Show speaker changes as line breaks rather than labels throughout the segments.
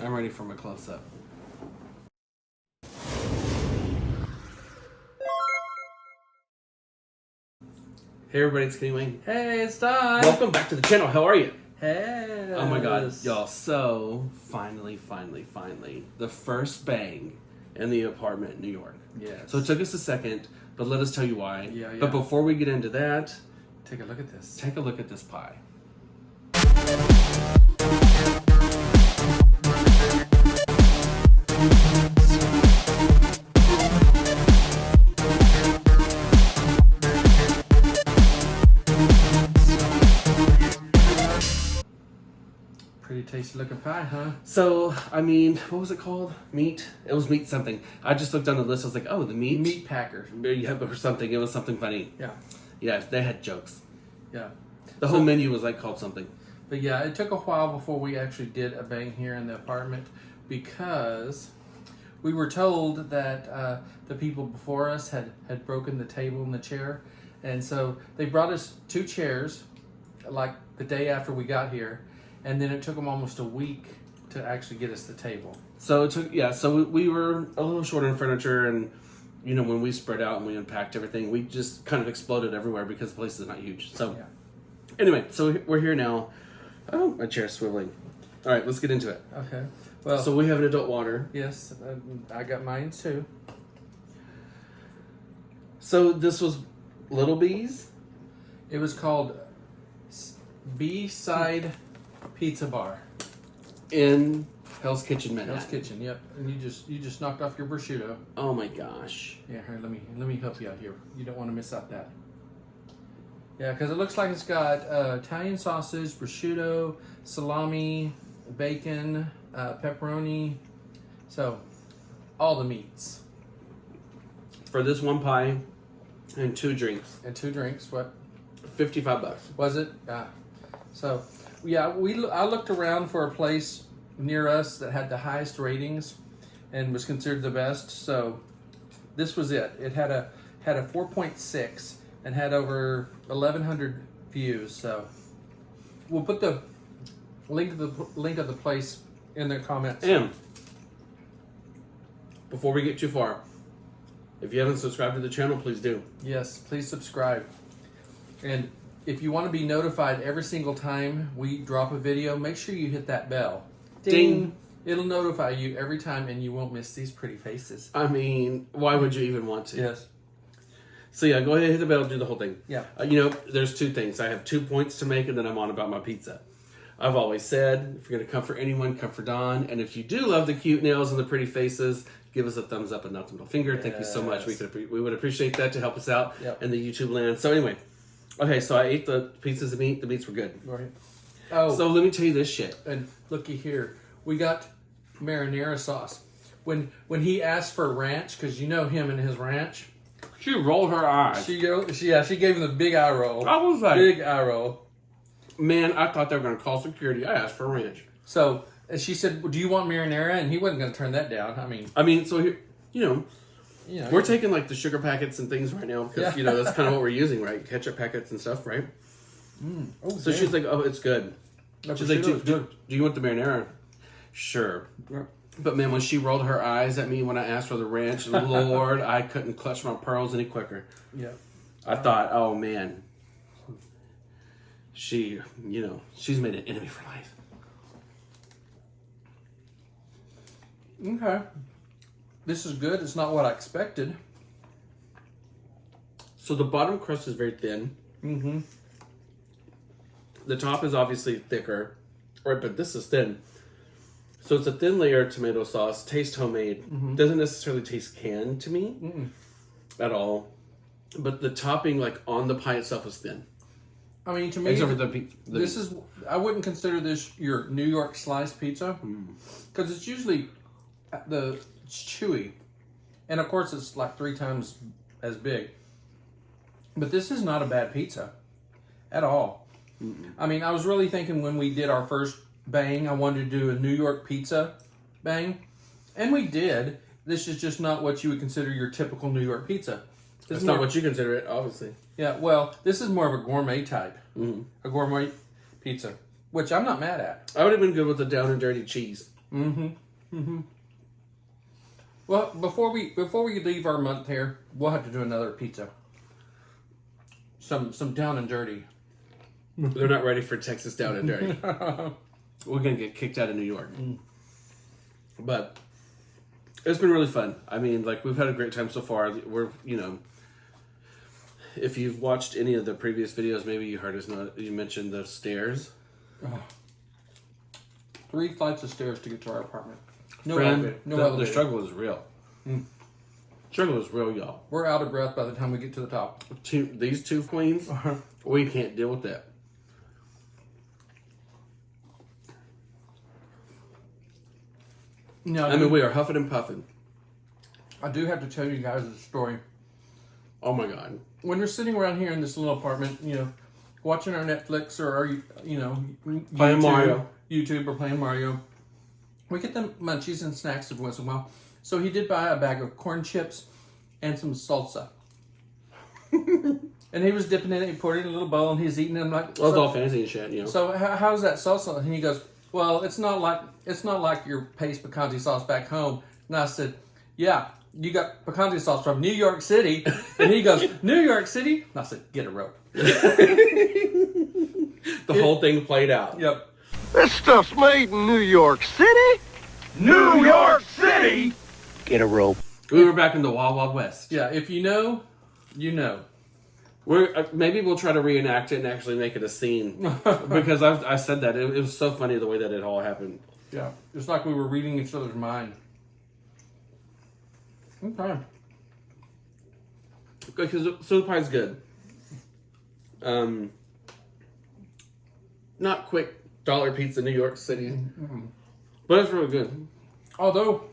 I'm ready for my close-up. Hey everybody, it's Kenny Wayne.
Hey, it's Don.
Welcome back to the channel. How are you?
Hey.
Oh my god, y'all. So, finally, the first bang in the apartment in New York.
Yes.
So it took us a second, but let us tell you why.
Yeah.
But before we get into that,
Take a look at this.
take a look at this pie.
Pretty tasty looking pie, huh?
So, I mean, what was it called? Meat? It was meat something. I just looked on the list. I was like, oh, the meat?
Meat packers.
Yeah, or something. It was something funny.
Yeah.
Yeah, they had jokes.
Yeah.
The whole menu was like called something.
But yeah, it took a while before we actually did a bang here in the apartment because we were told that the people before us had broken the table and the chair. And so they brought us 2 chairs like the day after we got here. And then it took them almost a week to actually get us the table.
So it took, yeah, so we were a little short on furniture, and, you know, when we spread out and we unpacked everything, we just kind of exploded everywhere because the place is not huge. So,
Yeah.
Anyway, so we're here now. Oh, my chair's swiveling. All right, let's get into it.
Okay. Well,
So we have an adult water.
yes, I got mine too.
So this was Little Bees.
It was called B-Side Pizza Bar.
In Hell's Kitchen, Manhattan.
Hell's Kitchen, yep. And you just knocked off your prosciutto.
Oh my gosh.
Yeah, here, let me help you out here. You don't want to miss out that. Yeah, because it looks like it's got Italian sausage, prosciutto, salami, bacon, pepperoni. So, all the meats.
For this one pie and 2 drinks,
And 2 drinks, what?
$55.
Was it? Yeah. So, yeah, I looked around for a place near us that had the highest ratings and was considered the best. So, this was it. It had a 4.6 and had over 1,100 views. So, we'll put the link of the place in the comments.
And before we get too far, if you haven't subscribed to the channel, please do.
Yes, please subscribe. And if you want to be notified every single time we drop a video, make sure you hit that bell.
Ding.
It'll notify you every time and you won't miss these pretty faces.
I mean, why would you even want to?
Yes.
So yeah, go ahead, hit the bell, do the whole thing.
Yeah.
You know, there's 2 things. I have 2 points to make, and then I'm on about my pizza. I've always said, if you're going to come for anyone, come for Don. And if you do love the cute nails and the pretty faces, give us a thumbs up and not the middle finger. Thank you so much.
Yes.
We would appreciate that to help us out
Yep.
in the YouTube land. So anyway, okay, so I ate the pieces of meat. The meats were good.
Right. Oh,
So let me tell you this shit.
and looky here. We got marinara sauce. When he asked for ranch, because you know him and his ranch,
She rolled her eyes.
she gave him the big eye roll.
I was like,
Big eye roll.
man, I thought they were going to call security. I asked for ranch.
So she said, well, "Do you want marinara?" And he wasn't going to turn that down.
I mean, so here, you know,
You know,
we're taking like the sugar packets and things right now because,
Yeah.
you know, that's kind of what we're using, right? Ketchup packets and stuff, right?
Oh,
So
damn.
she's like, oh, it's good.
The
She's like,
prosciutto's
do you want the marinara? Sure.
Yeah.
But man, when she rolled her eyes at me when I asked for the ranch, Lord, I couldn't clutch my pearls any quicker.
Yeah.
I thought, oh man, she's made an enemy for life.
Okay. This is good. It's not what I expected.
So the bottom crust is very thin.
Mm-hmm.
The top is obviously thicker, right? But this is thin. So it's a thin layer of tomato sauce. Tastes homemade. Doesn't necessarily taste canned to me at all. But the topping, like on the pie itself, is thin.
I mean, to me,
Except for the
I wouldn't consider this your New York sliced pizza because it's usually it's chewy, and of course it's like 3 times as big. But this is not a bad pizza at all. I mean, I was really thinking when we did our first bang, I wanted to do a New York pizza bang, and we did. This is just not what you would consider your typical New York pizza.
That's not what you consider it, obviously.
Yeah, well, this is more of a gourmet type. A gourmet pizza, which I'm not mad at.
I would have been good with the down and dirty cheese.
Well, before we leave our month here, we'll have to do another pizza. Some down and dirty.
They're not ready for Texas down and dirty. We're gonna get kicked out of New York. But it's been really fun. I mean, like, we've had a great time so far. We're, you know, if you've watched any of the previous videos, maybe you heard us you mentioned the stairs.
3 flights of stairs to get to our apartment. No
Friend,
elevator. No
the
elevator.
struggle is real. Struggle is real, y'all.
We're out of breath by the time we get to the top.
These two queens, we can't deal with that.
No,
I mean, we are huffing and puffing.
I do have to tell you guys a story.
Oh my God.
When we're sitting around here in this little apartment, you know, watching our Netflix or our, you know,
Playing Mario.
YouTube or playing Mario, we get them munchies and snacks every once in a while. So he did buy a bag of corn chips and some salsa. And he was dipping in it. He poured it in a little bowl and he's eating it. I'm like,
Well, it's all fancy and shit, you know.
so how's that salsa? And he goes, well, it's not like your paste picante sauce back home. And I said, yeah, you got picante sauce from New York City. And he goes, New York City? And I said, get a rope.
The whole thing played out.
Yep.
This stuff's made in New York City. New York City? Get a rope.
We were back in the Wild Wild West.
Yeah, if you know, you know.
Maybe we'll try to reenact it and actually make it a scene. Because I said that. It was so funny the way that it all happened.
Yeah, it's like we were reading each other's mind. Okay.
Because so the pie's good. Not quick dollar pizza New York City. But it's really good.
Although,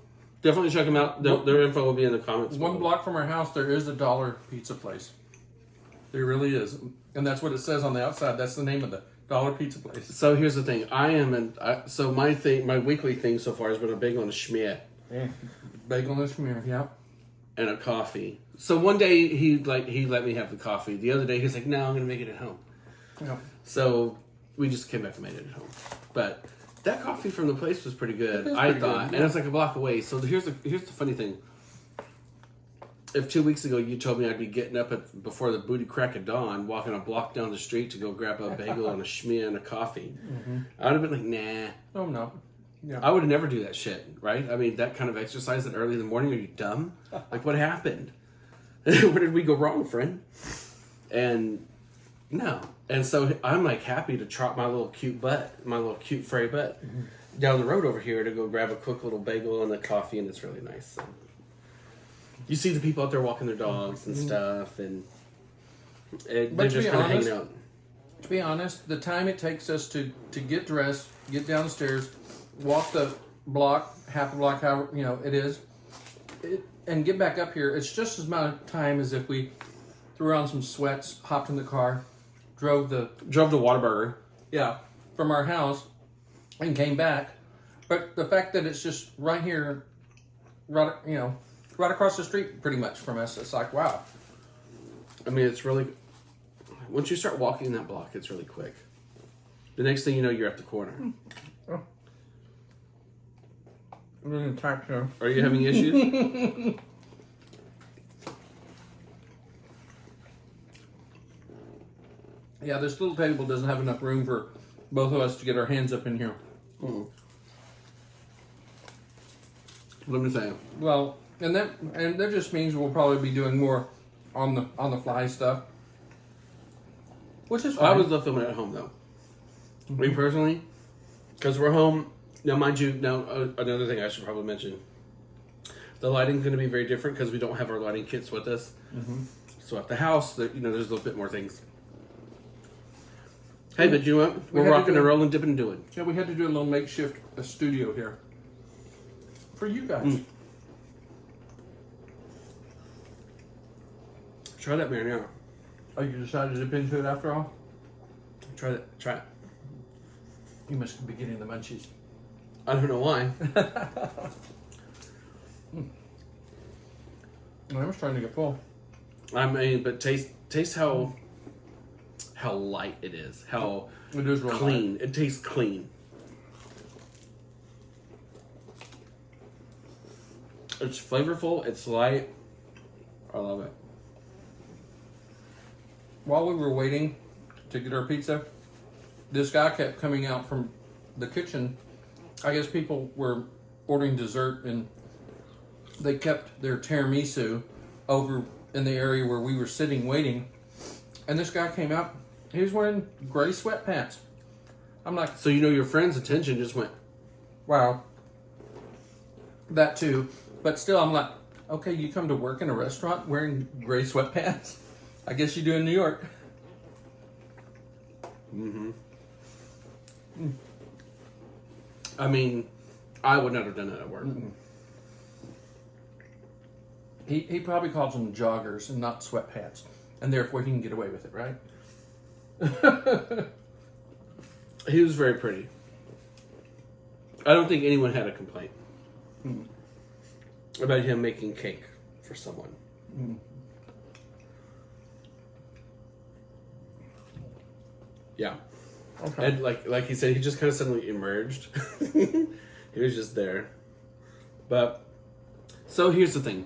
Definitely check them out. Their info will be in the comments.
one
below.
block from our house, there is a $1 pizza place. There really is. And that's what it says on the outside. That's the name of the $1 pizza place.
So here's the thing. So my weekly thing so far has been a bagel and a schmear.
Bagel and schmear, yeah.
And a coffee. So one day he let me have the coffee. The other day he's like, no, I'm gonna make it at home.
Yeah.
So we just came back and made it at home. But that coffee from the place was pretty good, I thought.
yeah.
And it's like a block away. So here's the funny thing. If 2 weeks ago you told me I'd be getting up before the booty crack of dawn, walking a block down the street to go grab a bagel and a schmear and a coffee, I would have been like, nah.
Oh, no. Yeah.
I would never do that shit, right? I mean, that kind of exercise that early in the morning, are you dumb? Like, what happened? Where did we go wrong, friend? And no. And so I'm like happy to trot my little cute furry butt down the road over here to go grab a quick little bagel and a coffee, and it's really nice. So you see the people out there walking their dogs and stuff, and they're just kind of hanging out.
To be honest, the time it takes us to get dressed, get down the stairs, walk the block, half a block, however it is, and get back up here, it's just as amount of time as if we threw on some sweats, hopped in the car, drove to
Whataburger.
Yeah, from our house, and came back. But the fact that it's just right here, right across the street, pretty much from us, it's like, wow.
I mean, it's really, once you start walking that block, it's really quick. The next thing you know, you're at the corner.
Oh. I'm going to attack her.
Are you having issues?
Yeah, this little table doesn't have enough room for both of us to get our hands up in here.
Let me say.
Well, and that just means we'll probably be doing more on the fly stuff, which is fine.
I would love filming at home though. Me personally, because we're home now. Mind you, now another thing I should probably mention: the lighting's going to be very different because we don't have our lighting kits with us. So at the house, there's a little bit more things. Hey, but you know what? We're rocking and rolling, dipping and doing.
Yeah, we had to do a little makeshift studio here for you guys.
Try that marinara.
Oh, you decided to dip into it after all?
Try that. Try it.
You must be getting the munchies.
I don't know why.
I was trying to get full.
I mean, but taste how light it is. How
It is real
clean.
light.
It tastes clean. It's flavorful. It's light. I love it.
While we were waiting to get our pizza, this guy kept coming out from the kitchen. I guess people were ordering dessert and they kept their tiramisu over in the area where we were sitting waiting. And this guy came out. He was wearing gray sweatpants. I'm like,
So you know your friend's attention just went.
wow. That too. But still, I'm like, okay, you come to work in a restaurant wearing gray sweatpants? I guess you do in New York.
I mean, I would not have done that at work.
He probably calls them joggers and not sweatpants. And therefore he can get away with it, right?
He was very pretty. I don't think anyone had a complaint about him making cake for someone. Yeah.
Okay.
And like he said, he just kind of suddenly emerged. He was just there. But, so here's the thing.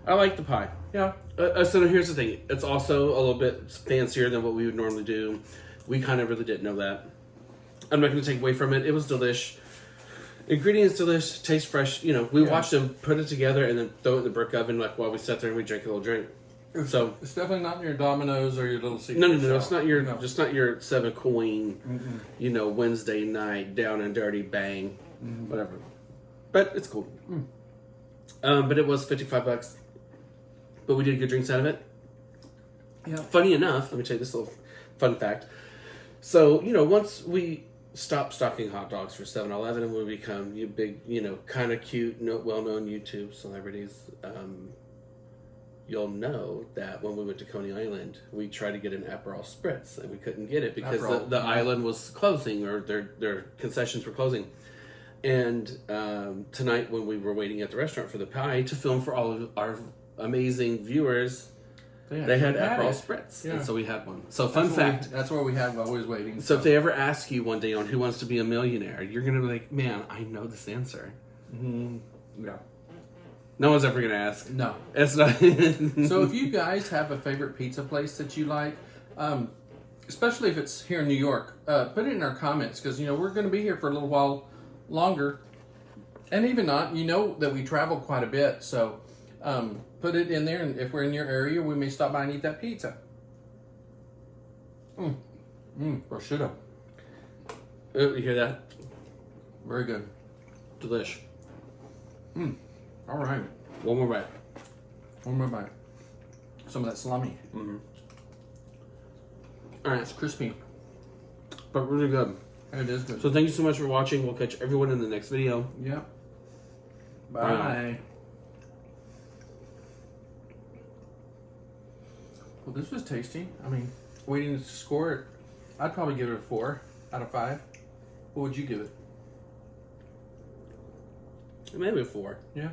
I like the pie.
Yeah.
So here's the thing. It's also a little bit fancier than what we would normally do. We kind of really didn't know that. I'm not going to take away from it. It was delish. Ingredients delish. Tastes fresh. You know, we watched them put it together and then throw it in the brick oven like while we sat there and we drank a little drink. So
it's definitely not your Domino's or your Little Caesars.
no. It's not your just not your 7 Queen. You know, Wednesday night down and dirty bang, whatever. But it's cool. But it was $55. But we did good drinks out of it.
Yeah.
Funny enough, let me tell you this little fun fact. So, you know, once we stop stocking hot dogs for 7-Eleven and we become you big, you know, kind of cute, well-known YouTube celebrities, you'll know that when we went to Coney Island, we tried to get an Aperol Spritz and we couldn't get it because the island was closing or their concessions were closing. And tonight when we were waiting at the restaurant for the pie to film for all of our amazing viewers, they had Aperol Spritz, and so we had one. So fun fact.
That's what we had while we was waiting.
So if they ever ask you one day on Who Wants to Be a Millionaire, you're going to be like, man, I know this answer.
Yeah.
No one's ever going to ask.
No.
It's not.
So if you guys have a favorite pizza place that you like, especially if it's here in New York, put it in our comments because, you know, we're going to be here for a little while longer. And even not, you know that we travel quite a bit, so put it in there, and if we're in your area, we may stop by and eat that pizza. Prosciutto.
You hear that?
Very good.
Delish.
All right.
One more bite.
One more bite. Some of that salami.
All right.
It's crispy.
But really good.
It is good.
So thank you so much for watching. We'll catch everyone in the next video.
Yeah.
Bye.
Bye. Well, this was tasty. I mean, waiting to score it, I'd probably give it a 4 out of 5. What would you give it?
Maybe a 4.
Yeah.